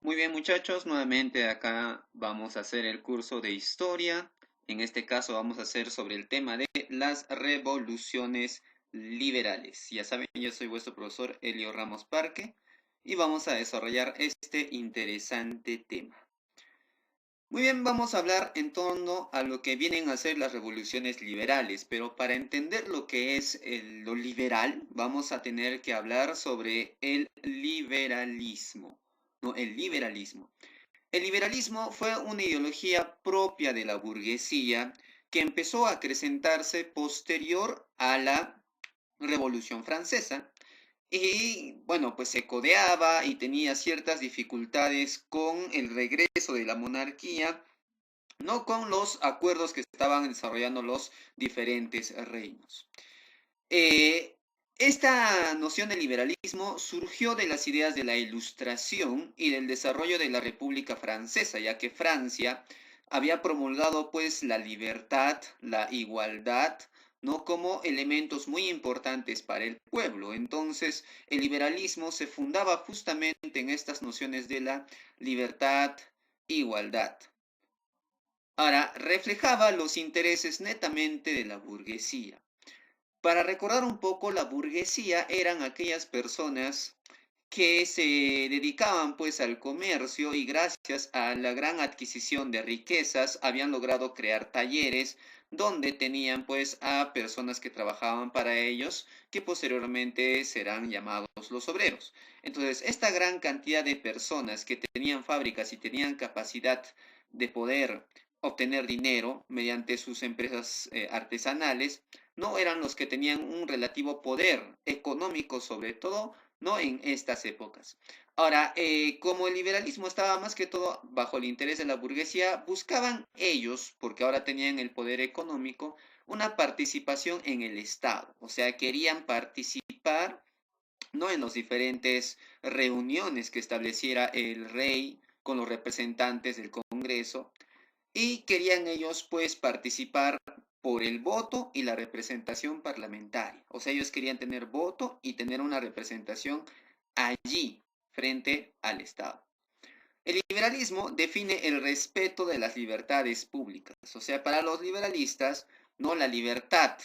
Muy bien, muchachos, nuevamente acá vamos a hacer el curso de historia. En este caso vamos a hacer sobre el tema de las revoluciones liberales. Ya saben, yo soy vuestro profesor Elio Ramos Parque y vamos a desarrollar este interesante tema. Muy bien, vamos a hablar en torno a lo que vienen a ser las revoluciones liberales, pero para entender lo que es lo liberal, vamos a tener que hablar sobre el liberalismo. No, el liberalismo. El liberalismo fue una ideología propia de la burguesía que empezó a acrecentarse posterior a la Revolución Francesa y bueno, pues se codeaba y tenía ciertas dificultades con el regreso de la monarquía, no con los acuerdos que estaban desarrollando los diferentes reinos. Eh, Esta noción de liberalismo surgió de las ideas de la Ilustración y del desarrollo de la República Francesa, ya que Francia había promulgado pues la libertad, la igualdad, ¿no? Como elementos muy importantes para el pueblo. Entonces, el liberalismo se fundaba justamente en estas nociones de la libertad, igualdad. Ahora, reflejaba los intereses netamente de la burguesía. Para recordar un poco, la burguesía eran aquellas personas que se dedicaban pues al comercio y gracias a la gran adquisición de riquezas habían logrado crear talleres donde tenían pues a personas que trabajaban para ellos, que posteriormente serán llamados los obreros. Entonces, esta gran cantidad de personas que tenían fábricas y tenían capacidad de poder obtener dinero mediante sus empresas artesanales, no eran los que tenían un relativo poder económico, sobre todo, no en estas épocas. Ahora, como el liberalismo estaba más que todo bajo el interés de la burguesía, buscaban ellos, porque ahora tenían el poder económico, una participación en el Estado. O sea, querían participar no en las diferentes reuniones que estableciera el rey con los representantes del Congreso, y querían ellos pues participar por el voto y la representación parlamentaria. O sea, ellos querían tener voto y tener una representación allí frente al Estado. El liberalismo define el respeto de las libertades públicas. O sea, para los liberalistas, no, la libertad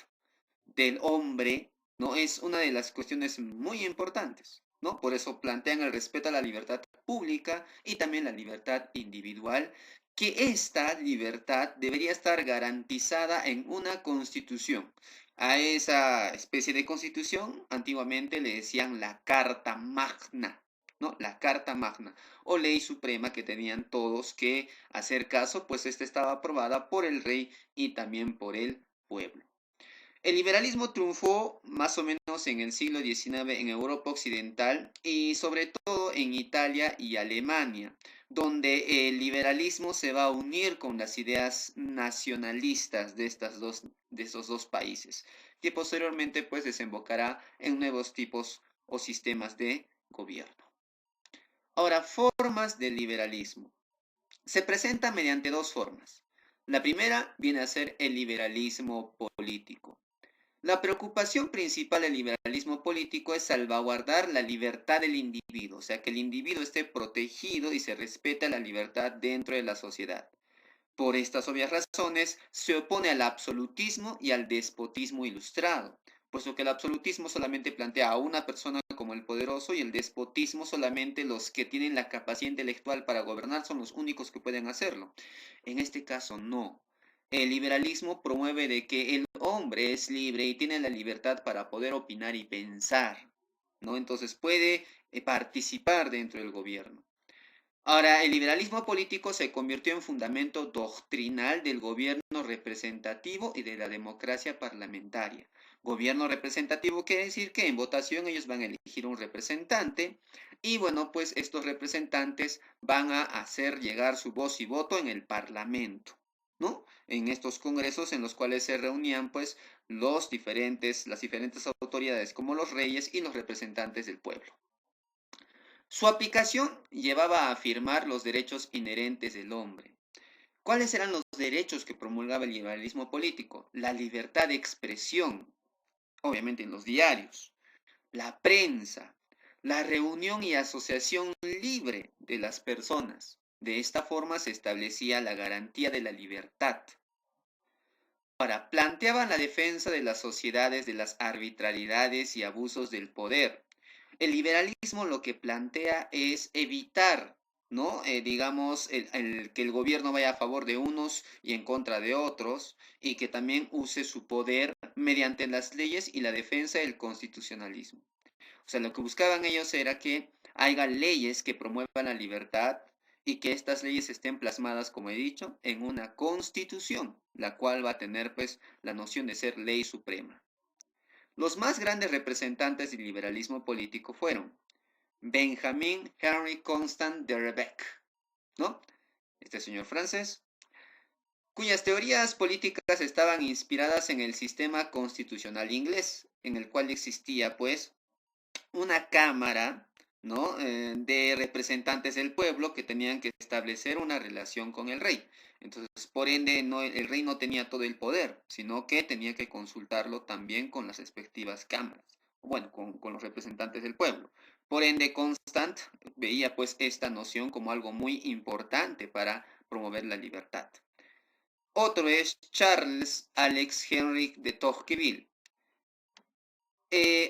del hombre no es una de las cuestiones muy importantes, ¿no? Por eso plantean el respeto a la libertad pública y también la libertad individual, que esta libertad debería estar garantizada en una constitución. A esa especie de constitución antiguamente le decían la Carta Magna, ¿no? La Carta Magna o ley suprema que tenían todos que hacer caso, pues esta estaba aprobada por el rey y también por el pueblo. El liberalismo triunfó más o menos en el siglo XIX en Europa Occidental y sobre todo en Italia y Alemania, donde el liberalismo se va a unir con las ideas nacionalistas de estos dos países, que posteriormente pues desembocará en nuevos tipos o sistemas de gobierno. Ahora, formas del liberalismo. Se presenta mediante dos formas. La primera viene a ser el liberalismo político. La preocupación principal del liberalismo político es salvaguardar la libertad del individuo, o sea, que el individuo esté protegido y se respeta la libertad dentro de la sociedad. Por estas obvias razones, se opone al absolutismo y al despotismo ilustrado, puesto que el absolutismo solamente plantea a una persona como el poderoso y el despotismo solamente los que tienen la capacidad intelectual para gobernar son los únicos que pueden hacerlo. En este caso, no. El liberalismo promueve de que el hombre es libre y tiene la libertad para poder opinar y pensar, ¿no? Entonces puede participar dentro del gobierno. Ahora, el liberalismo político se convirtió en fundamento doctrinal del gobierno representativo y de la democracia parlamentaria. Gobierno representativo quiere decir que en votación ellos van a elegir un representante y bueno, pues estos representantes van a hacer llegar su voz y voto en el parlamento, ¿no? En estos congresos en los cuales se reunían pues las diferentes autoridades como los reyes y los representantes del pueblo. Su aplicación llevaba a afirmar los derechos inherentes del hombre. ¿Cuáles eran los derechos que promulgaba el liberalismo político? La libertad de expresión, obviamente en los diarios, la prensa, la reunión y asociación libre de las personas. De esta forma se establecía la garantía de la libertad. Ahora, planteaban la defensa de las sociedades de las arbitrariedades y abusos del poder. El liberalismo lo que plantea es evitar, ¿no? Digamos, que el gobierno vaya a favor de unos y en contra de otros, y que también use su poder mediante las leyes y la defensa del constitucionalismo. O sea, lo que buscaban ellos era que haya leyes que promuevan la libertad y que estas leyes estén plasmadas, como he dicho, en una constitución, la cual va a tener pues la noción de ser ley suprema. Los más grandes representantes del liberalismo político fueron Benjamin Henry Constant de Rebecque, ¿no? Este señor francés, cuyas teorías políticas estaban inspiradas en el sistema constitucional inglés, en el cual existía pues una cámara, ¿no? De representantes del pueblo que tenían que establecer una relación con el rey. Entonces, por ende, no, el rey no tenía todo el poder, sino que tenía que consultarlo también con las respectivas cámaras, bueno, con los representantes del pueblo. Por ende, Constant veía pues esta noción como algo muy importante para promover la libertad. Otro es Charles Alex Henry de Tocqueville.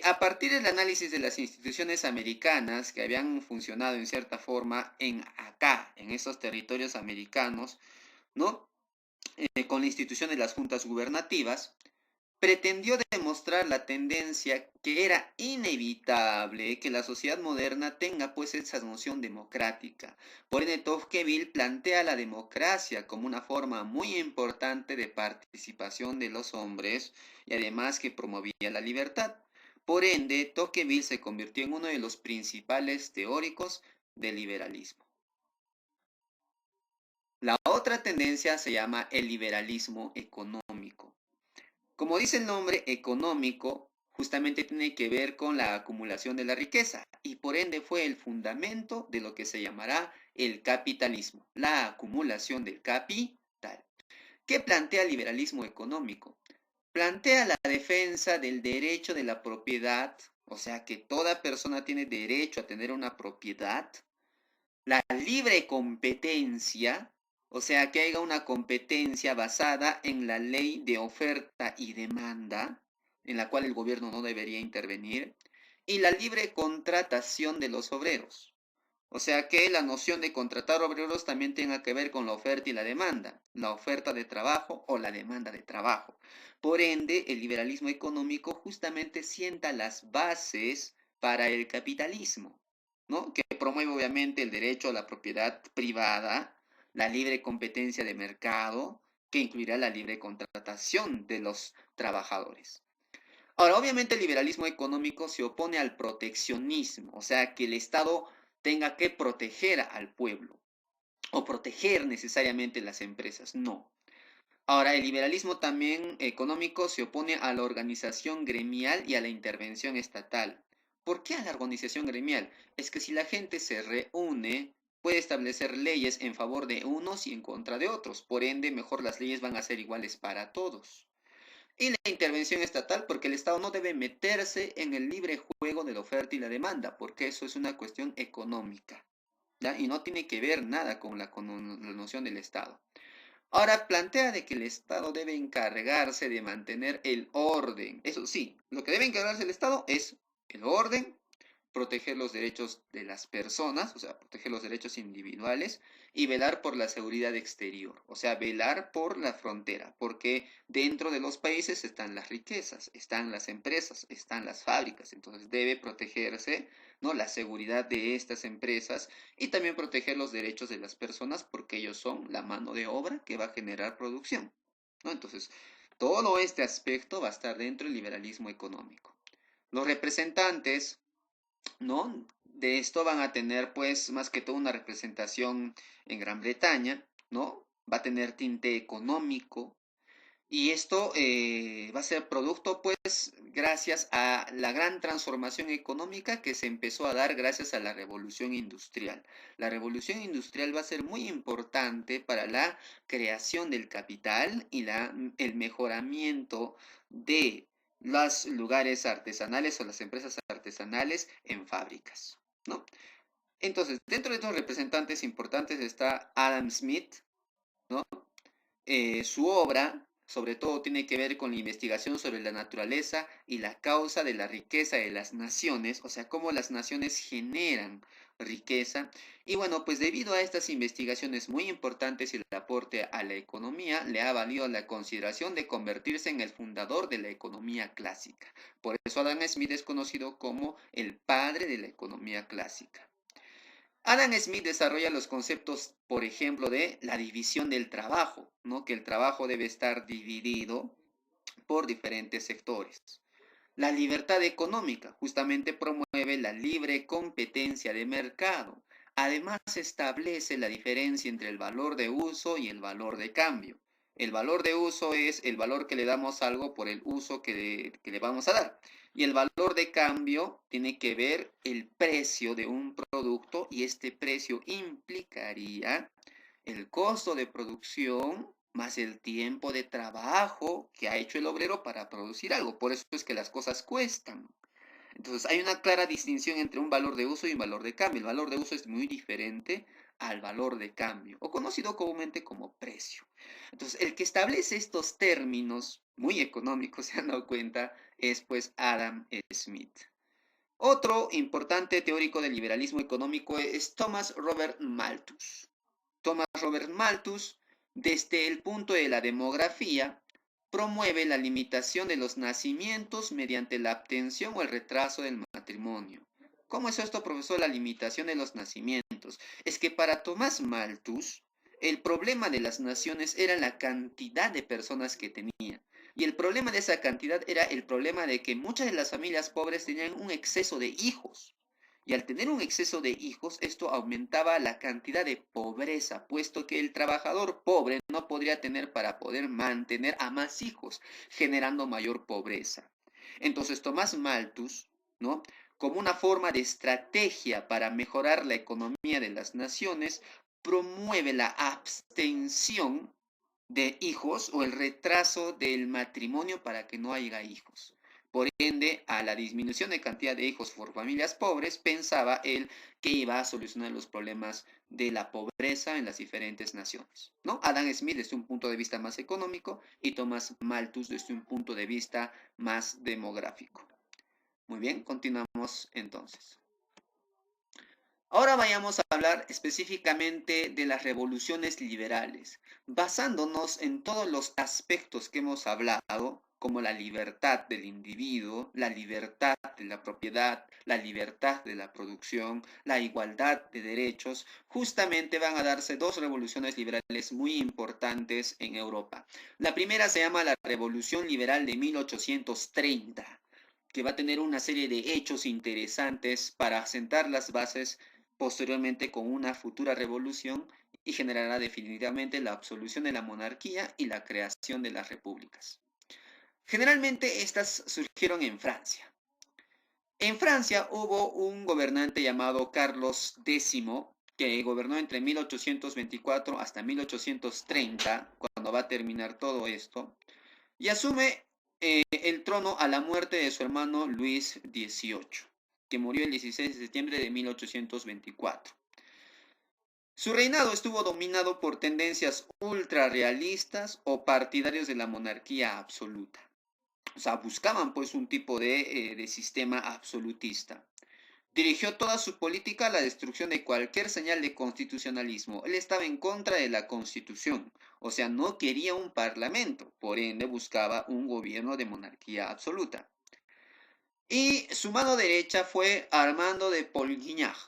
A partir del análisis de las instituciones americanas que habían funcionado en cierta forma en esos territorios americanos, ¿no? Con la institución de las juntas gubernativas, pretendió demostrar la tendencia que era inevitable que la sociedad moderna tenga pues esa noción democrática. Por ende, Tocqueville plantea la democracia como una forma muy importante de participación de los hombres y además que promovía la libertad. Por ende, Tocqueville se convirtió en uno de los principales teóricos del liberalismo. La otra tendencia se llama el liberalismo económico. Como dice el nombre económico, justamente tiene que ver con la acumulación de la riqueza y por ende fue el fundamento de lo que se llamará el capitalismo, la acumulación del capital. ¿Qué plantea el liberalismo económico? Plantea la defensa del derecho de la propiedad, o sea que toda persona tiene derecho a tener una propiedad, la libre competencia, o sea, que haya una competencia basada en la ley de oferta y demanda, en la cual el gobierno no debería intervenir, y la libre contratación de los obreros. O sea, que la noción de contratar obreros también tenga que ver con la oferta y la demanda, la oferta de trabajo o la demanda de trabajo. Por ende, el liberalismo económico justamente sienta las bases para el capitalismo, ¿no? Que promueve obviamente el derecho a la propiedad privada, la libre competencia de mercado, que incluirá la libre contratación de los trabajadores. Ahora, obviamente el liberalismo económico se opone al proteccionismo, o sea, que el Estado tenga que proteger al pueblo o proteger necesariamente las empresas, no. Ahora, el liberalismo también económico se opone a la organización gremial y a la intervención estatal. ¿Por qué a la organización gremial? Es que si la gente se reúne, puede establecer leyes en favor de unos y en contra de otros. Por ende, mejor las leyes van a ser iguales para todos. Y la intervención estatal, porque el Estado no debe meterse en el libre juego de la oferta y la demanda, porque eso es una cuestión económica, ¿ya? Y no tiene que ver nada con la noción del Estado. Ahora plantea de que el Estado debe encargarse de mantener el orden. Eso sí, lo que debe encargarse el Estado es el orden, proteger los derechos de las personas, o sea, proteger los derechos individuales y velar por la seguridad exterior, o sea, velar por la frontera, porque dentro de los países están las riquezas, están las empresas, están las fábricas, entonces debe protegerse, ¿no? La seguridad de estas empresas y también proteger los derechos de las personas porque ellos son la mano de obra que va a generar producción, ¿no? Entonces, todo este aspecto va a estar dentro del liberalismo económico. Los representantes, ¿no? De esto van a tener, pues, más que todo una representación en Gran Bretaña, ¿no? Va a tener tinte económico. Y esto va a ser producto, pues, gracias a la gran transformación económica que se empezó a dar gracias a la revolución industrial. La revolución industrial va a ser muy importante para la creación del capital y el mejoramiento de los lugares artesanales o las empresas artesanales en fábricas, ¿no? Entonces, dentro de estos representantes importantes está Adam Smith, ¿no? Su obra, sobre todo, tiene que ver con la investigación sobre la naturaleza y la causa de la riqueza de las naciones, o sea, cómo las naciones generan riqueza. Y bueno, pues debido a estas investigaciones muy importantes y el aporte a la economía, le ha valido la consideración de convertirse en el fundador de la economía clásica. Por eso Adam Smith es conocido como el padre de la economía clásica. Adam Smith desarrolla los conceptos, por ejemplo, de la división del trabajo, ¿no? Que el trabajo debe estar dividido por diferentes sectores. La libertad económica justamente promueve la libre competencia de mercado. Además, establece la diferencia entre el valor de uso y el valor de cambio. El valor de uso es el valor que le damos a algo por el uso que le vamos a dar. Y el valor de cambio tiene que ver el precio de un producto y este precio implicaría el costo de producción más el tiempo de trabajo que ha hecho el obrero para producir algo. Por eso es que las cosas cuestan. Entonces hay una clara distinción entre un valor de uso y un valor de cambio. El valor de uso es muy diferente al valor de cambio, o conocido comúnmente como precio. Entonces, el que establece estos términos muy económicos, se han dado cuenta, es pues Adam Smith. Otro importante teórico del liberalismo económico es Thomas Robert Malthus. Thomas Robert Malthus, desde el punto de la demografía, promueve la limitación de los nacimientos mediante la obtención o el retraso del matrimonio. ¿Cómo es esto, profesor? La limitación de los nacimientos. Es que para Thomas Malthus, el problema de las naciones era la cantidad de personas que tenían. Y el problema de esa cantidad era el problema de que muchas de las familias pobres tenían un exceso de hijos. Y al tener un exceso de hijos, esto aumentaba la cantidad de pobreza, puesto que el trabajador pobre no podría tener para poder mantener a más hijos, generando mayor pobreza. Entonces Tomás Malthus, ¿no? Como una forma de estrategia para mejorar la economía de las naciones, promueve la abstención de hijos o el retraso del matrimonio para que no haya hijos. Por ende, a la disminución de cantidad de hijos por familias pobres, pensaba él que iba a solucionar los problemas de la pobreza en las diferentes naciones, ¿no? Adam Smith desde un punto de vista más económico y Thomas Malthus desde un punto de vista más demográfico. Muy bien, continuamos entonces. Ahora vayamos a hablar específicamente de las revoluciones liberales, basándonos en todos los aspectos que hemos hablado, como la libertad del individuo, la libertad de la propiedad, la libertad de la producción, la igualdad de derechos. Justamente van a darse dos revoluciones liberales muy importantes en Europa. La primera se llama la Revolución Liberal de 1830, que va a tener una serie de hechos interesantes para sentar las bases posteriormente con una futura revolución y generará definitivamente la absolución de la monarquía y la creación de las repúblicas. Generalmente estas surgieron en Francia. En Francia hubo un gobernante llamado Carlos X que gobernó entre 1824 hasta 1830, cuando va a terminar todo esto, y asume el trono a la muerte de su hermano Luis XVIII, que murió el 16 de septiembre de 1824. Su reinado estuvo dominado por tendencias ultrarrealistas o partidarios de la monarquía absoluta. O sea, buscaban pues un tipo de sistema absolutista. Dirigió toda su política a la destrucción de cualquier señal de constitucionalismo. Él estaba en contra de la constitución, o sea, no quería un parlamento, por ende buscaba un gobierno de monarquía absoluta. Y su mano derecha fue Armando de Polignac.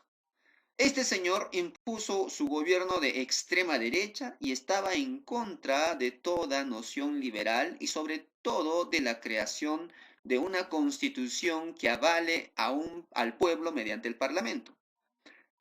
Este señor impuso su gobierno de extrema derecha y estaba en contra de toda noción liberal y sobre todo de la creación de una constitución que avale al pueblo mediante el parlamento.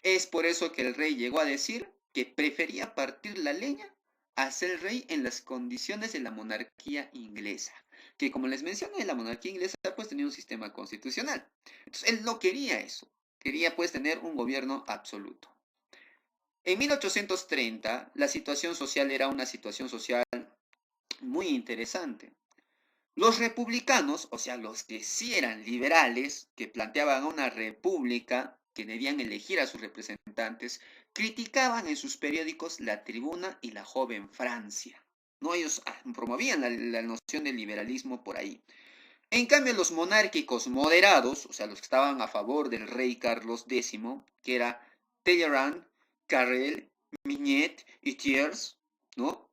Es por eso que el rey llegó a decir que prefería partir la leña a ser rey en las condiciones de la monarquía inglesa, que como les mencioné, la monarquía inglesa pues tenía un sistema constitucional. Entonces él no quería eso, quería pues tener un gobierno absoluto. En 1830 la situación social era una situación social muy interesante. Los republicanos, o sea, los que sí eran liberales, que planteaban una república, que debían elegir a sus representantes, criticaban en sus periódicos La Tribuna y La Joven Francia. ¿No? Ellos promovían la noción del liberalismo por ahí. En cambio, los monárquicos moderados, o sea, los que estaban a favor del rey Carlos X, que era Talleyrand, Carrel, Mignet y Thiers, ¿no?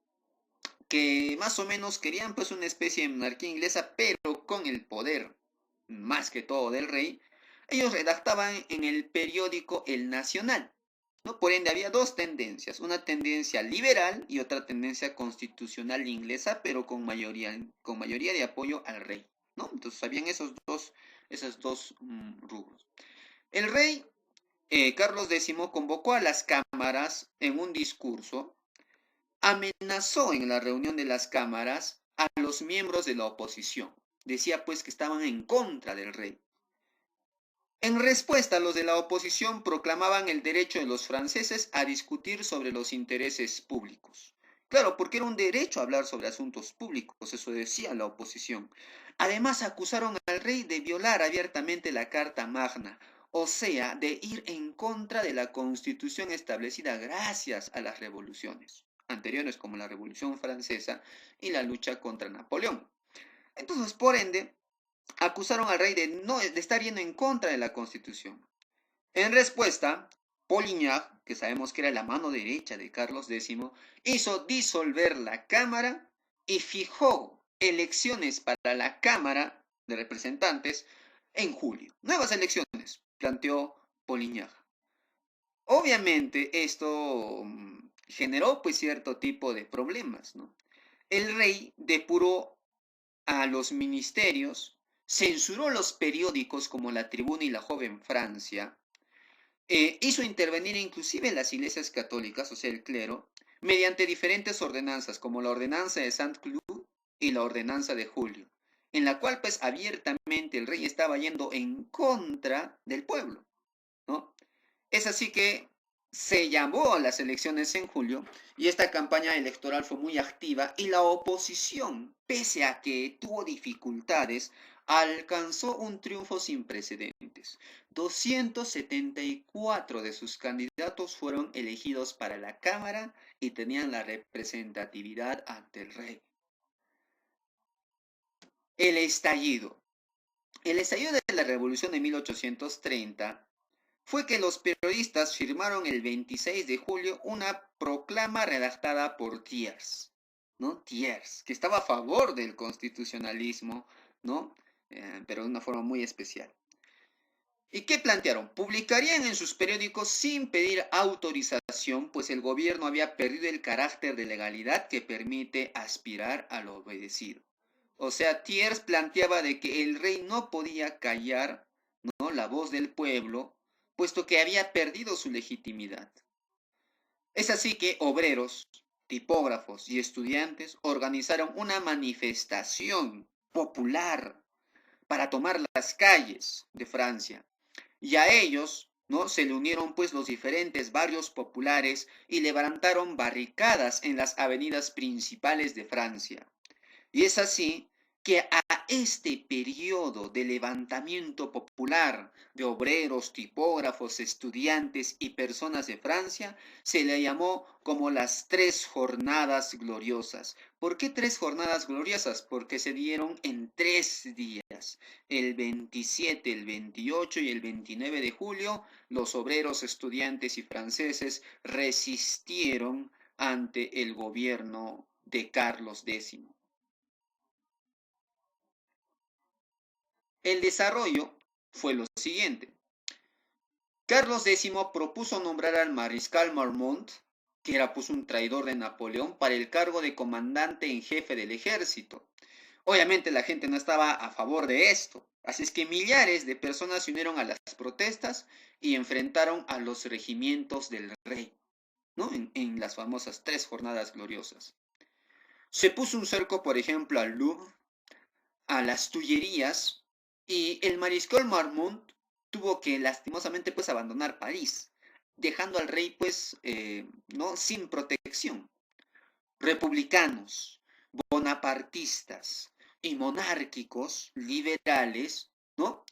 Que más o menos querían pues una especie de monarquía inglesa, pero con el poder más que todo del rey, ellos redactaban en el periódico El Nacional, ¿no? Por ende había dos tendencias, una tendencia liberal y otra tendencia constitucional inglesa, pero con mayoría de apoyo al rey, ¿no? Entonces habían esos dos rubros. El rey Carlos X convocó a las cámaras en un discurso, amenazó en la reunión de las cámaras a los miembros de la oposición. Decía pues que estaban en contra del rey. En respuesta, los de la oposición proclamaban el derecho de los franceses a discutir sobre los intereses públicos. Claro, porque era un derecho hablar sobre asuntos públicos, eso decía la oposición. Además, acusaron al rey de violar abiertamente la Carta Magna, o sea, de ir en contra de la constitución establecida gracias a las revoluciones anteriores, como la Revolución Francesa y la lucha contra Napoleón. Entonces, por ende, acusaron al rey de estar yendo en contra de la constitución. En respuesta, Polignac, que sabemos que era la mano derecha de Carlos X, hizo disolver la Cámara y fijó elecciones para la Cámara de Representantes en julio. Nuevas elecciones, planteó Polignac. Obviamente esto generó pues cierto tipo de problemas, ¿no? El rey depuró a los ministerios, censuró los periódicos como La Tribuna y La Joven Francia, hizo intervenir inclusive las iglesias católicas, o sea, el clero, mediante diferentes ordenanzas, como la ordenanza de Saint-Cloud y la ordenanza de Julio, en la cual pues abiertamente el rey estaba yendo en contra del pueblo, ¿no? Es así que se llamó a las elecciones en julio y esta campaña electoral fue muy activa y la oposición, pese a que tuvo dificultades, alcanzó un triunfo sin precedentes. 274 de sus candidatos fueron elegidos para la Cámara y tenían la representatividad ante el rey. El estallido. El estallido de la Revolución de 1830 fue que los periodistas firmaron el 26 de julio una proclama redactada por Thiers, ¿no? Thiers, que estaba a favor del constitucionalismo, ¿no? Pero de una forma muy especial. ¿Y qué plantearon? Publicarían en sus periódicos sin pedir autorización, pues el gobierno había perdido el carácter de legalidad que permite aspirar a lo obedecido. O sea, Thiers planteaba de que el rey no podía callar, ¿no?, la voz del pueblo, puesto que había perdido su legitimidad. Es así que obreros, tipógrafos y estudiantes organizaron una manifestación popular para tomar las calles de Francia. Y a ellos, ¿no?, se le unieron pues los diferentes barrios populares y levantaron barricadas en las avenidas principales de Francia. Y es así que a este periodo de levantamiento popular de obreros, tipógrafos, estudiantes y personas de Francia se le llamó como las tres jornadas gloriosas. ¿Por qué tres jornadas gloriosas? Porque se dieron en 3 días. El 27, el 28 y el 29 de julio, los obreros, estudiantes y franceses resistieron ante el gobierno de Carlos X. El desarrollo fue lo siguiente. Carlos X propuso nombrar al mariscal Marmont, que era pues un traidor de Napoleón, para el cargo de comandante en jefe del ejército. Obviamente la gente no estaba a favor de esto, así es que millares de personas se unieron a las protestas y enfrentaron a los regimientos del rey, ¿no? En las famosas 3 jornadas gloriosas. Se puso un cerco, por ejemplo, al Louvre, a las Tullerías, y el mariscal Marmont tuvo que lastimosamente pues abandonar París, dejando al rey pues no sin protección. Republicanos, bonapartistas, y monárquicos liberales, ¿no?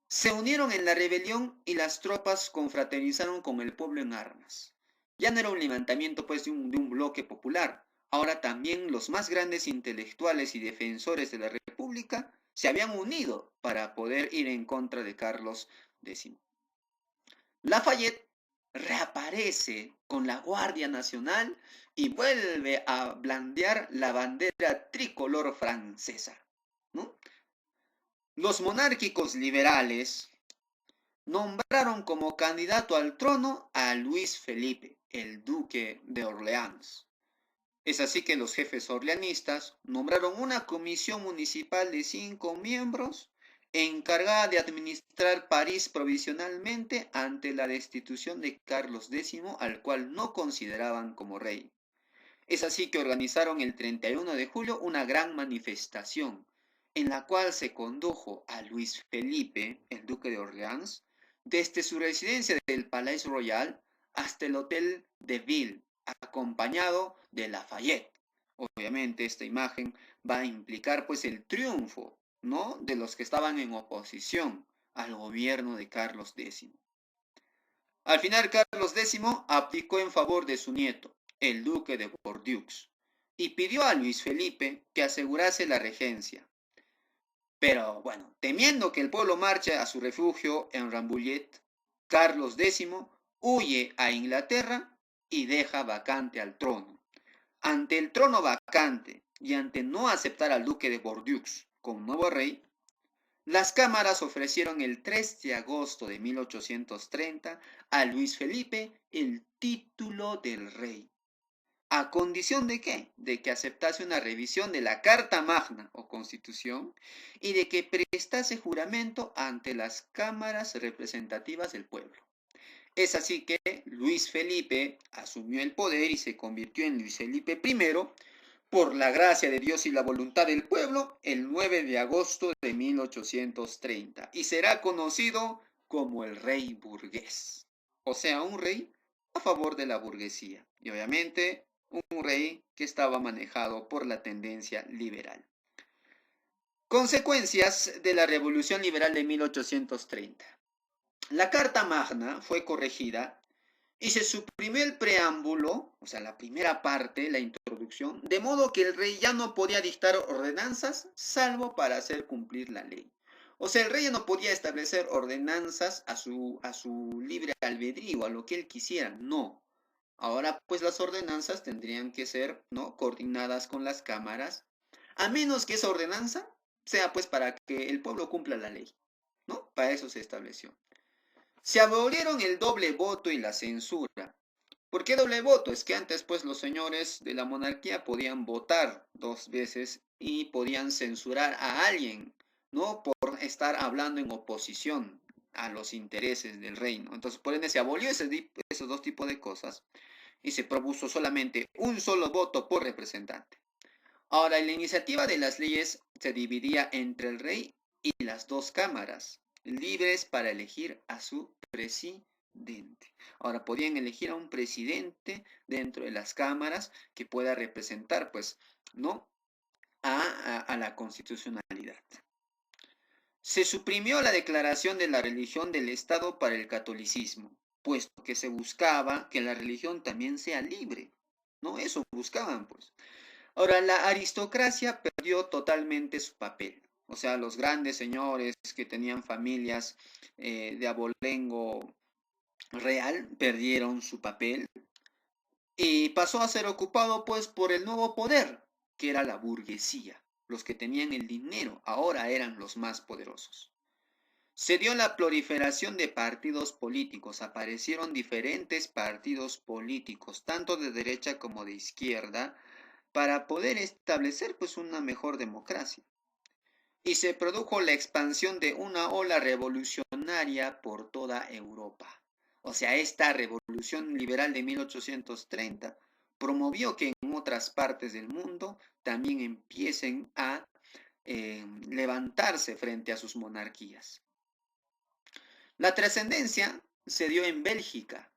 Se unieron en la rebelión y las tropas confraternizaron con el pueblo en armas. Ya no era un levantamiento pues de un bloque popular. Ahora también los más grandes intelectuales y defensores de la República se habían unido para poder ir en contra de Carlos X. Lafayette reaparece con la Guardia Nacional y vuelve a blandear la bandera tricolor francesa, ¿no? Los monárquicos liberales nombraron como candidato al trono a Luis Felipe, el duque de Orleans. Es así que los jefes orleanistas nombraron una comisión municipal de 5 miembros encargada de administrar París provisionalmente ante la destitución de Carlos X, al cual no consideraban como rey. Es así que organizaron el 31 de julio una gran manifestación, en la cual se condujo a Luis Felipe, el duque de Orleans, desde su residencia del Palais Royal hasta el Hotel de Ville, acompañado de Lafayette. Obviamente esta imagen va a implicar pues el triunfo, ¿no?, de los que estaban en oposición al gobierno de Carlos X. Al final Carlos X abdicó en favor de su nieto, el duque de Bordeaux, y pidió a Luis Felipe que asegurase la regencia. Pero bueno, temiendo que el pueblo marche a su refugio en Rambouillet, Carlos X huye a Inglaterra y deja vacante al trono. Ante el trono vacante y ante no aceptar al duque de Bordeaux como nuevo rey, las cámaras ofrecieron el 3 de agosto de 1830 a Luis Felipe el título del rey. ¿A condición de qué? De que aceptase una revisión de la Carta Magna o Constitución y de que prestase juramento ante las cámaras representativas del pueblo. Es así que Luis Felipe asumió el poder y se convirtió en Luis Felipe I por la gracia de Dios y la voluntad del pueblo el 9 de agosto de 1830 y será conocido como el rey burgués, o sea, un rey a favor de la burguesía y obviamente un rey que estaba manejado por la tendencia liberal. Consecuencias de la Revolución Liberal de 1830. La Carta Magna fue corregida y se suprimió el preámbulo, o sea, la primera parte, la introducción, de modo que el rey ya no podía dictar ordenanzas salvo para hacer cumplir la ley. O sea, el rey ya no podía establecer ordenanzas a su libre albedrío, a lo que él quisiera, no. Ahora, pues las ordenanzas tendrían que ser, ¿no?, coordinadas con las cámaras, a menos que esa ordenanza sea pues para que el pueblo cumpla la ley, ¿no? Para eso se estableció. Se abolieron el doble voto y la censura. ¿Por qué doble voto? Es que antes pues los señores de la monarquía podían votar 2 veces y podían censurar a alguien, ¿no?, por estar hablando en oposición a los intereses del reino. Entonces por ende se abolió esos 2 tipos de cosas y se propuso solamente un solo voto por representante. Ahora, la iniciativa de las leyes se dividía entre el rey y las 2 cámaras, libres para elegir a su presidente. Ahora, podían elegir a un presidente dentro de las cámaras que pueda representar, pues, ¿no?, a la constitucionalidad. Se suprimió la declaración de la religión del Estado para el catolicismo, puesto que se buscaba que la religión también sea libre, ¿no? Eso buscaban, pues. Ahora, la aristocracia perdió totalmente su papel. O sea, los grandes señores que tenían familias de abolengo real perdieron su papel y pasó a ser ocupado pues por el nuevo poder, que era la burguesía. Los que tenían el dinero ahora eran los más poderosos. Se dio la proliferación de partidos políticos, aparecieron diferentes partidos políticos, tanto de derecha como de izquierda, para poder establecer pues una mejor democracia. Y se produjo la expansión de una ola revolucionaria por toda Europa. O sea, esta revolución liberal de 1830 promovió que en otras partes del mundo también empiecen a levantarse frente a sus monarquías. La trascendencia se dio en Bélgica.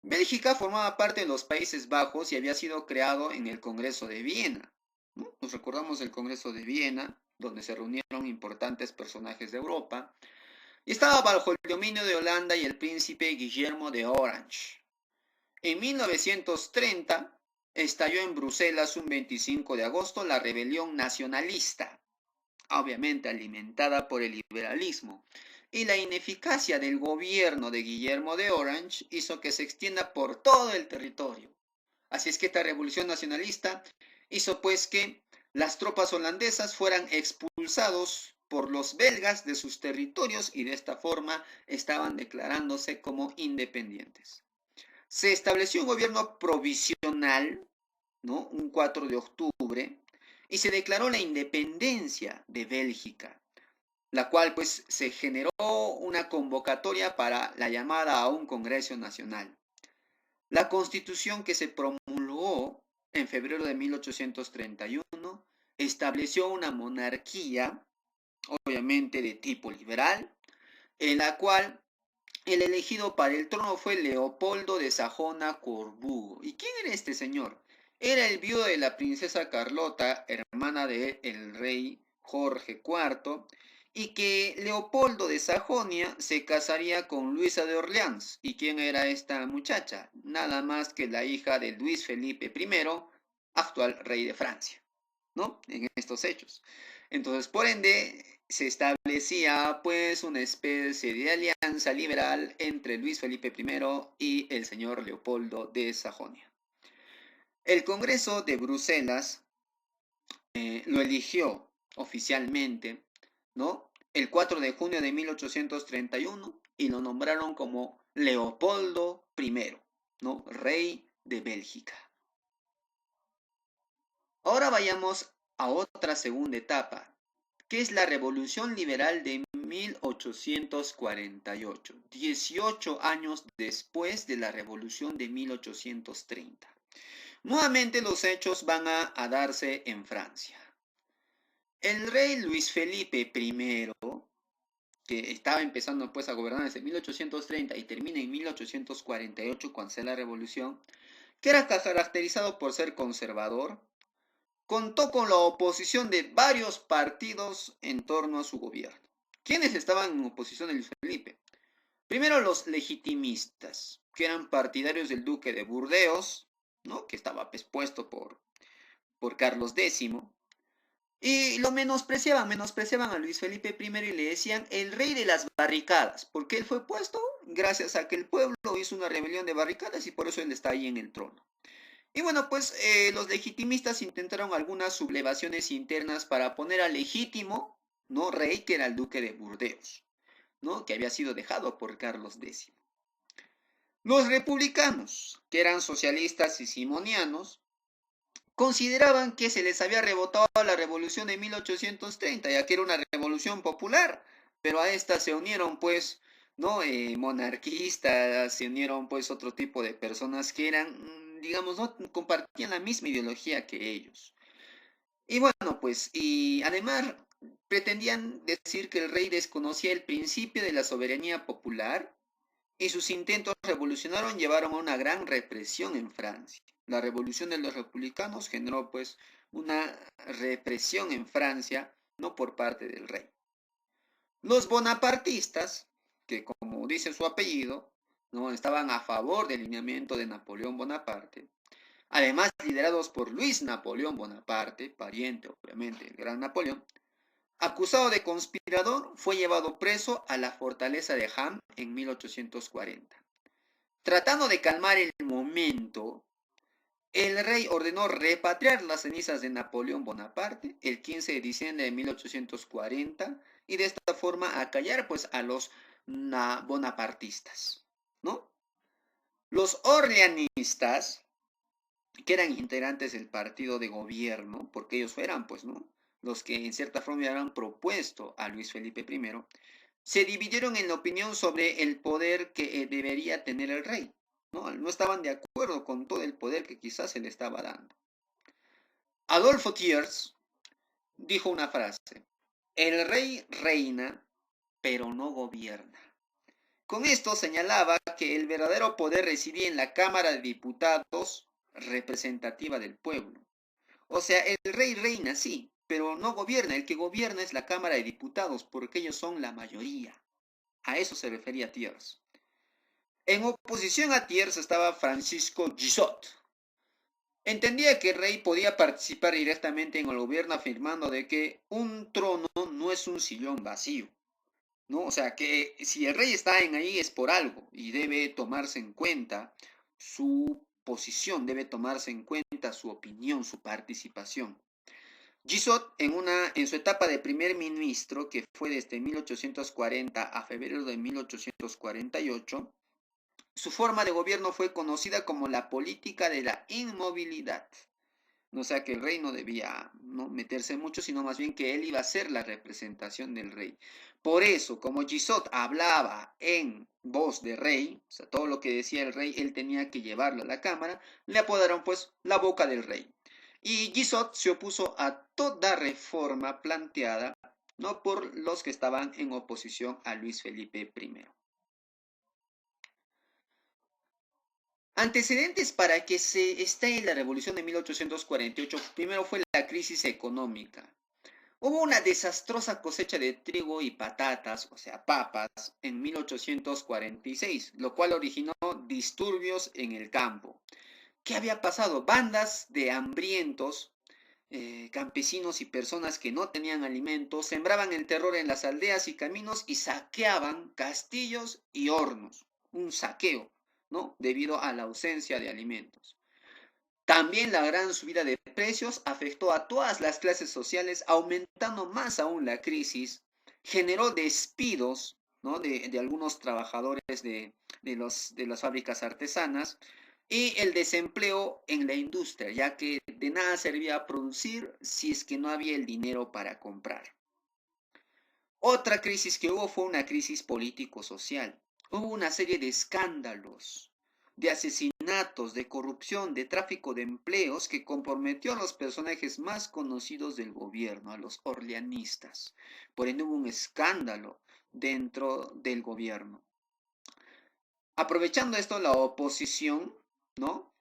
Bélgica formaba parte de los Países Bajos y había sido creado en el Congreso de Viena, ¿no? nos recordamos el Congreso de Viena, donde se reunieron importantes personajes de Europa, y estaba bajo el dominio de Holanda y el príncipe Guillermo de Orange. En 1930 estalló en Bruselas un 25 de agosto la rebelión nacionalista, obviamente alimentada por el liberalismo, y la ineficacia del gobierno de Guillermo de Orange hizo que se extienda por todo el territorio. Así es que esta revolución nacionalista hizo pues que las tropas holandesas fueran expulsados por los belgas de sus territorios y de esta forma estaban declarándose como independientes. Se estableció un gobierno provisional, ¿no? Un 4 de octubre, y se declaró la independencia de Bélgica, la cual pues se generó una convocatoria para la llamada a un Congreso Nacional. La constitución que se promulgó en febrero de 1831 estableció una monarquía, obviamente de tipo liberal, en la cual el elegido para el trono fue Leopoldo de Sajona-Coburgo. ¿Y quién era este señor? Era el viudo de la princesa Carlota, hermana del rey Jorge IV, y que Leopoldo de Sajonia se casaría con Luisa de Orleans. ¿Y quién era esta muchacha? Nada más que la hija de Luis Felipe I, actual rey de Francia, ¿no? En estos hechos. Entonces, por ende, se establecía pues una especie de alianza liberal entre Luis Felipe I y el señor Leopoldo de Sajonia. El Congreso de Bruselas lo eligió oficialmente, ¿no? El 4 de junio de 1831 y lo nombraron como Leopoldo I, ¿no? Rey de Bélgica. Ahora vayamos a otra segunda etapa, que es la Revolución Liberal de 1848, 18 años después de la Revolución de 1830. Nuevamente los hechos van a darse en Francia. El rey Luis Felipe I, que estaba empezando pues a gobernar desde 1830 y termina en 1848 cuando se da la revolución, que era caracterizado por ser conservador, contó con la oposición de varios partidos en torno a su gobierno. ¿Quiénes estaban en oposición de Luis Felipe? Primero los legitimistas, que eran partidarios del duque de Burdeos, ¿no? Que estaba puesto por Carlos X, y lo menospreciaban a Luis Felipe I y le decían el rey de las barricadas, porque él fue puesto gracias a que el pueblo hizo una rebelión de barricadas y por eso él está ahí en el trono. Y bueno, pues los legitimistas intentaron algunas sublevaciones internas para poner al legítimo, ¿no? Rey, que era el duque de Burdeos, ¿no? Que había sido dejado por Carlos X. Los republicanos, que eran socialistas y simonianos, consideraban que se les había rebotado la revolución de 1830, ya que era una revolución popular, pero a esta se unieron pues, ¿no? Monarquistas, se unieron pues otro tipo de personas que eran, digamos, no compartían la misma ideología que ellos. Y bueno, pues, y además pretendían decir que el rey desconocía el principio de la soberanía popular y sus intentos revolucionarios llevaron a una gran represión en Francia. La revolución de los republicanos generó pues una represión en Francia, no por parte del rey. Los bonapartistas, que como dice su apellido, no estaban a favor del lineamiento de Napoleón Bonaparte, además liderados por Luis Napoleón Bonaparte, pariente obviamente del gran Napoleón, acusado de conspirador, fue llevado preso a la fortaleza de Ham en 1840. Tratando de calmar el momento, el rey ordenó repatriar las cenizas de Napoleón Bonaparte el 15 de diciembre de 1840 y de esta forma acallar pues a los bonapartistas, ¿no? Los orleanistas, que eran integrantes del partido de gobierno, porque ellos eran pues, ¿no? Los que en cierta forma habían propuesto a Luis Felipe I, se dividieron en la opinión sobre el poder que debería tener el rey. No estaban de acuerdo con todo el poder que quizás se le estaba dando. Adolfo Thiers dijo una frase: el rey reina, pero no gobierna. Con esto señalaba que el verdadero poder residía en la Cámara de Diputados representativa del pueblo, O sea, el rey reina, sí, pero no gobierna. El que gobierna es la Cámara de Diputados, porque ellos son la mayoría. A eso se refería Thiers. En oposición a Thiers estaba Francisco Guizot. Entendía que el rey podía participar directamente en el gobierno afirmando de que un trono no es un sillón vacío, ¿no? O sea, que si el rey está en ahí es por algo y debe tomarse en cuenta su posición, debe tomarse en cuenta su opinión, su participación. Guizot, en su etapa de primer ministro, que fue desde 1840 a febrero de 1848, su forma de gobierno fue conocida como la política de la inmovilidad. O sea que el rey no debía no meterse mucho, sino más bien que él iba a ser la representación del rey. Por eso, como Guizot hablaba en voz de rey, o sea, todo lo que decía el rey, él tenía que llevarlo a la cámara, le apodaron pues la boca del rey. Y Guizot se opuso a toda reforma planteada, no por los que estaban en oposición a Luis Felipe I. Antecedentes para que se esté la revolución de 1848, primero fue la crisis económica. Hubo una desastrosa cosecha de trigo y patatas, o sea, papas, en 1846, lo cual originó disturbios en el campo. ¿Qué había pasado? Bandas de hambrientos, campesinos y personas que no tenían alimentos, sembraban el terror en las aldeas y caminos y saqueaban castillos y hornos. Un saqueo, ¿no? Debido a la ausencia de alimentos. También la gran subida de precios afectó a todas las clases sociales, aumentando más aún la crisis, generó despidos, ¿no? de algunos trabajadores de las fábricas artesanas y el desempleo en la industria, ya que de nada servía producir si es que no había el dinero para comprar. Otra crisis que hubo fue una crisis político-social. Hubo una serie de escándalos, de asesinatos, de corrupción, de tráfico de empleos que comprometió a los personajes más conocidos del gobierno, a los orleanistas. Por ende hubo un escándalo dentro del gobierno. Aprovechando esto, la oposición, ¿no?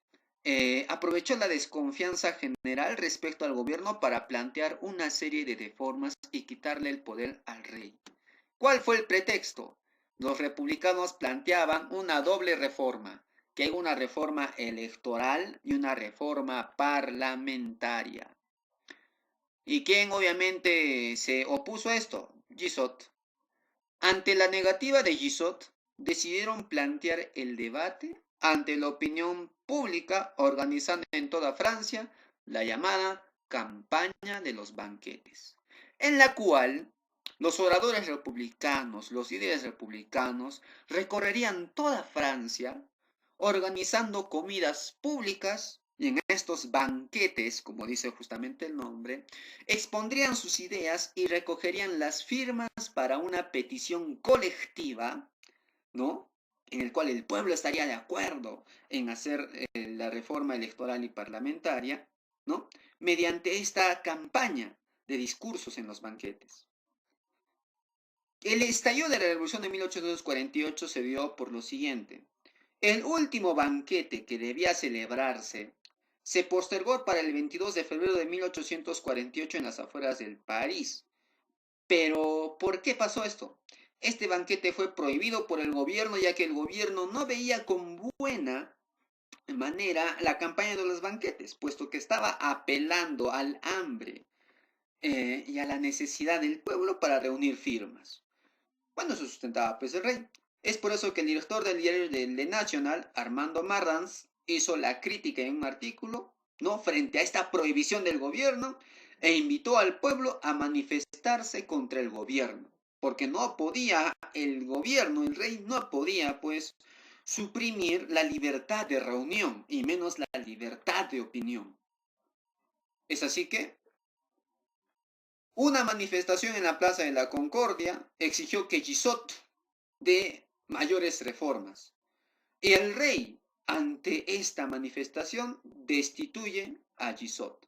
Aprovechó la desconfianza general respecto al gobierno para plantear una serie de reformas y quitarle el poder al rey. ¿Cuál fue el pretexto? Los republicanos planteaban una doble reforma, que es una reforma electoral y una reforma parlamentaria. ¿Y quién obviamente se opuso a esto? Guizot. Ante la negativa de Guizot, decidieron plantear el debate ante la opinión pública, organizando en toda Francia la llamada campaña de los banquetes, en la cual los oradores republicanos, los líderes republicanos, recorrerían toda Francia organizando comidas públicas y en estos banquetes, como dice justamente el nombre, expondrían sus ideas y recogerían las firmas para una petición colectiva, ¿no? En el cual el pueblo estaría de acuerdo en hacer la reforma electoral y parlamentaria, ¿no? Mediante esta campaña de discursos en los banquetes. El estallido de la Revolución de 1848 se dio por lo siguiente. El último banquete que debía celebrarse se postergó para el 22 de febrero de 1848 en las afueras del París. Pero, ¿por qué pasó esto? Este banquete fue prohibido por el gobierno, ya que el gobierno no veía con buena manera la campaña de los banquetes, puesto que estaba apelando al hambre y a la necesidad del pueblo para reunir firmas. ¿Cuándo se sustentaba pues el rey? Es por eso que el director del diario de Le National, Armando Marrans, hizo la crítica en un artículo, ¿no? Frente a esta prohibición del gobierno e invitó al pueblo a manifestarse contra el gobierno, porque no podía el gobierno, el rey no podía pues suprimir la libertad de reunión y menos la libertad de opinión. Es así que una manifestación en la Plaza de la Concordia exigió que Guizot de mayores reformas. Y el rey, ante esta manifestación, destituye a Guizot.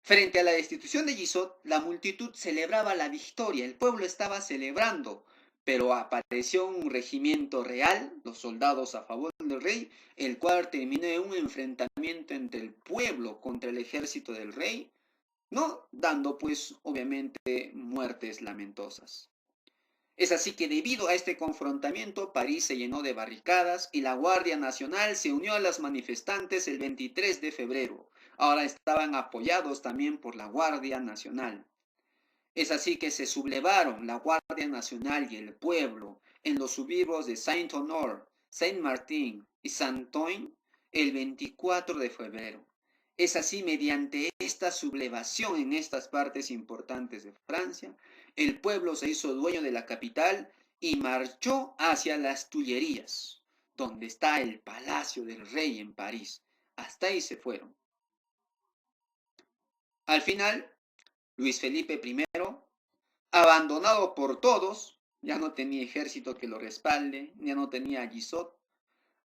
Frente a la destitución de Guizot, la multitud celebraba la victoria, el pueblo estaba celebrando, pero apareció un regimiento real, los soldados a favor del rey, el cual terminó en un enfrentamiento entre el pueblo contra el ejército del rey, ¿no? Dando pues obviamente muertes lamentosas. Es así que debido a este confrontamiento, París se llenó de barricadas y la Guardia Nacional se unió a los manifestantes el 23 de febrero. Ahora estaban apoyados también por la Guardia Nacional. Es así que se sublevaron la Guardia Nacional y el pueblo en los suburbios de Saint-Honor, Saint-Martin y Saint-Ouen el 24 de febrero. Es así, mediante esta sublevación en estas partes importantes de Francia, el pueblo se hizo dueño de la capital y marchó hacia las Tullerías, donde está el Palacio del Rey en París. Hasta ahí se fueron. Al final, Luis Felipe I, abandonado por todos, ya no tenía ejército que lo respalde, ya no tenía a Guizot,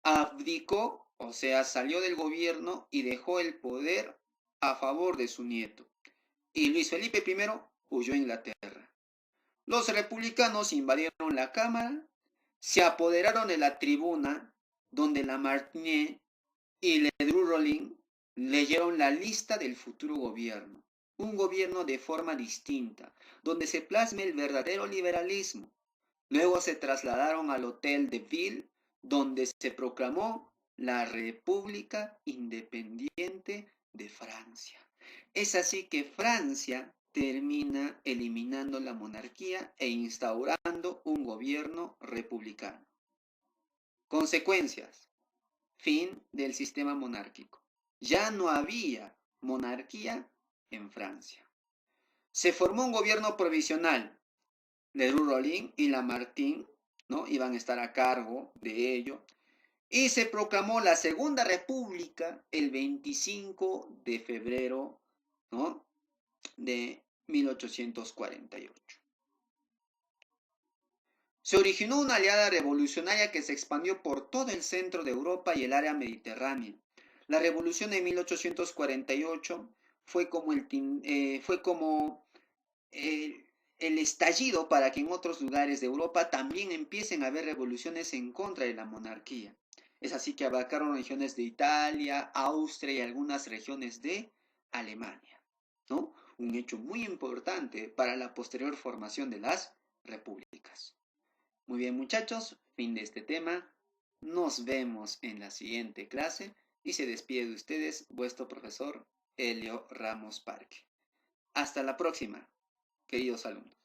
abdicó, o sea, salió del gobierno y dejó el poder a favor de su nieto. Y Luis Felipe I huyó a Inglaterra. Los republicanos invadieron la Cámara, se apoderaron de la tribuna donde Lamartine y Ledru-Rollin leyeron la lista del futuro gobierno. Un gobierno de forma distinta, donde se plasme el verdadero liberalismo. Luego se trasladaron al Hotel de Ville, donde se proclamó la República Independiente de Francia. Es así que Francia termina eliminando la monarquía e instaurando un gobierno republicano. Consecuencias. Fin del sistema monárquico. Ya no había monarquía en Francia. Se formó un gobierno provisional. Ledru-Rollin y Lamartine, ¿no?, iban a estar a cargo de ello. Y se proclamó la Segunda República el 25 de febrero, ¿no?, de 1848. Se originó una oleada revolucionaria que se expandió por todo el centro de Europa y el área mediterránea. La revolución de 1848 fue como el estallido para que en otros lugares de Europa también empiecen a haber revoluciones en contra de la monarquía. Es así que abarcaron regiones de Italia, Austria y algunas regiones de Alemania, ¿no? Un hecho muy importante para la posterior formación de las repúblicas. Muy bien, muchachos, fin de este tema. Nos vemos en la siguiente clase y se despide de ustedes vuestro profesor Helio Ramos Parque. Hasta la próxima, queridos alumnos.